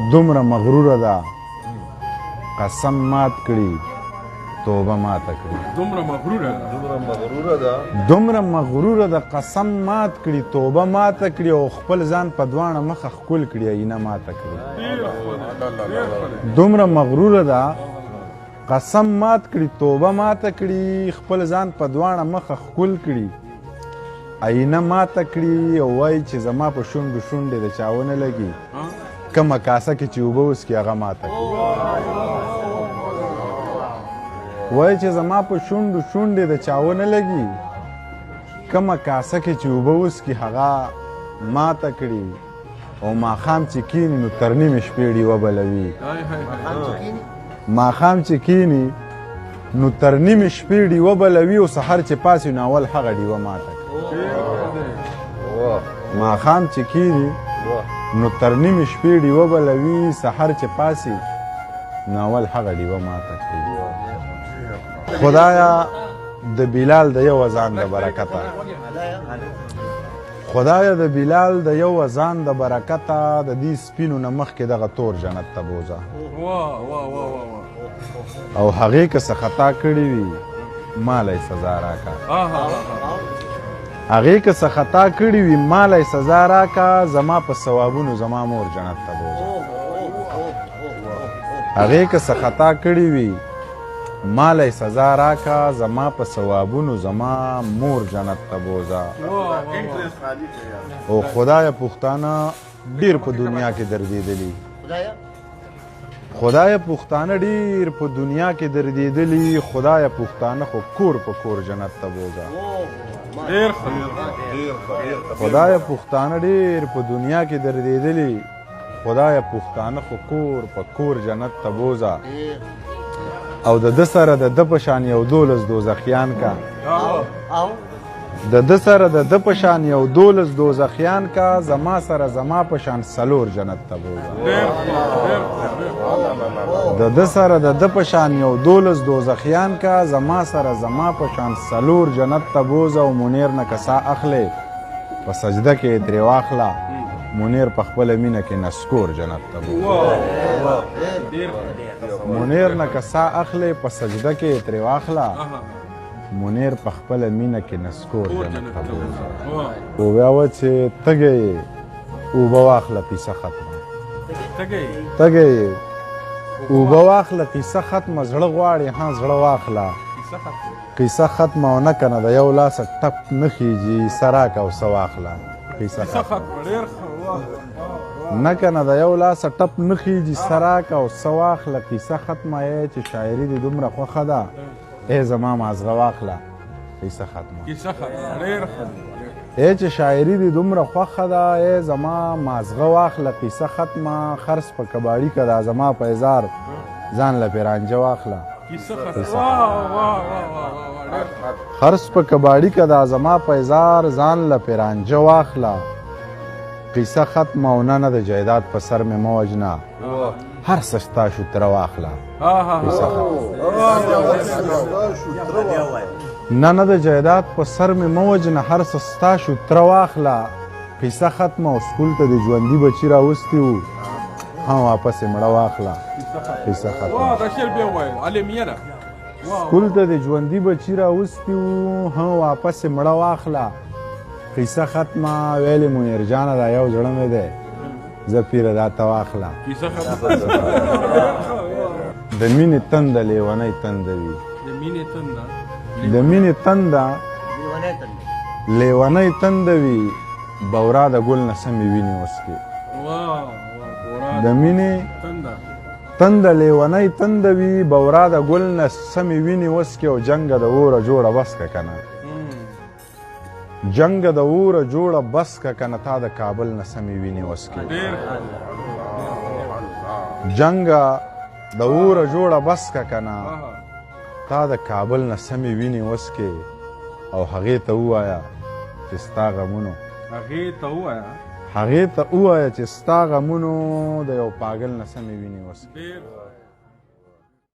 دومره مغروره ده قسم مات کړي توبه ماته کړي دومره مغروره ده قسم مات کړي توبه ماته کړي او خپل ځان په دواړه مخه ښکل کړي اینه ماته کړي دومره مغروره ده قسم مات کړي توبه ماته کړي خپل ځان په دواړه مخه ښکل کړي اینه ماته کړي او وایي چې زما په شونډو شونډې د چا ونه لګي کومه کاسه کې چې اوبه وڅکي هغه ماته کړي وایي چې زما په شونډو شونډې د چا ونه لګي کومه کاسه کې چې اوبه وڅکي هغه ماته کړي او ماښام چې کیني نو تر نیمې شپې ډیوه بلوي ماښام چې کیني نو تر نیمې شپې ډیوه بلوي او سحر چې پاسي نو اول هغه ډیوه ماته کړي ماښام چې کیني نو تر نیمې شپې ډیوه بلوي سحر چې پاسي نو اول هغه ډیوه ماته کړي خدایا د بلال د یو اذان د برکته خدایا د بلال د یو اذان د برکته د دې سپینو نه مخکې دغه تور جنت ته بوځه او هغې که څه خطا کړي وي مالی سزا راکه هغې که څه خطا کړي وي مالی سزا راکه زما په ثوابونو زما مور جنت ته بوځه هغې که څه خطا کړي وي مالی سزا راکا زما په ثوابونو زما مور جنت ته بوځه او خدای پښتانه ډیر په دنیا کې دردېدلي خدای پښتانه ډیر په دنیا کې دردېدلي خدای پښتانه خو کور په کور جنت ته بوځه خدای پښتانه ډیر په دنیا کې دردېدلي خدای پښتانه خو کور په کور جنت ته بوځه او د ده سره د ده په شان یو 12 دوزخیان کا د ده سره د ده په شان یو 12 دوزخیان کا زما سره زما په شان 4 جنت ته بوځه د ده سره د ده په شان یو 12 دوزخیان کا زما سره زما په شان 4 جنت ته بوځه او منیر نه کسا اخلي په سجده کې ترې واخله منیر په خپله مینه کې نسکور جنت ته بوځه منیر نه کسا اخلي په سجده کې ترې واخله منیر په خپله مینه کې نسکور جنت ته بوځه او بیا وه چې تږی یې اوبه واخله قیصه ختمه تږی یې اوبه واخله قیصه ختمه زړه غواړي ها زړه واخله قیصه ختمه او نه که نه د یو لاسه ټپ نه خیږي څه راکه او څه واخله قیصه ختمه نه که نه د یو لاسه ټپ نه خیږي څه راکه او څه واخله قیصه ختمه ای چې شاعري دې دومره خوښه ده ای زما مازغه واخله قیصه ختمه ای چې شاعري دې دومره خوښه ده ای زما مازغه واخله قیصه ختمه خرڅ په کباړي که دا زما په اظهار ځان له پیرانجه واخله خرڅ په کباړي که دا زما په اظهار ځان له پیرانجه واخله قیصه ختمه او نه د جایداد په سر مې مه وجنه هر څه شته شوتره واخله نه د جایداد په سر مې مه وجنه هر څه ستا شوتره واخله قیصه ختمه او سکول ته د ژوندي بچي راوستي وو هم واپس یې مړه واخله قیصه ختمه سکول ته د ژوندي بچي راوستي وو هم واپس یې مړه واخله قیصه ختمه ویلې منیر جانه دا یو زړه مې دی زه پیره دا ته واخله د مینې تنده لیونۍ تنده وي د مینې تنده لیونۍ تنده وي بورا د ګل نه سمې وینې وڅکې د مینې تنده لیونۍ تنده وي بورا د ګل نه سمې وینې وڅکې او جنګه د اوره جوړه بس که که نه جنگ د اوره جوړه بس که کنه تا د کابل نه سمې وینې وڅکې جنگ د اوره جوړه بس که کنه تا د کابل نه سمې وینې وڅکې او هغې ته ووایه چې ستا غمونو هغې ته ووایه چې ستا غمونو د یو پاگل نه سمې وینې وڅکې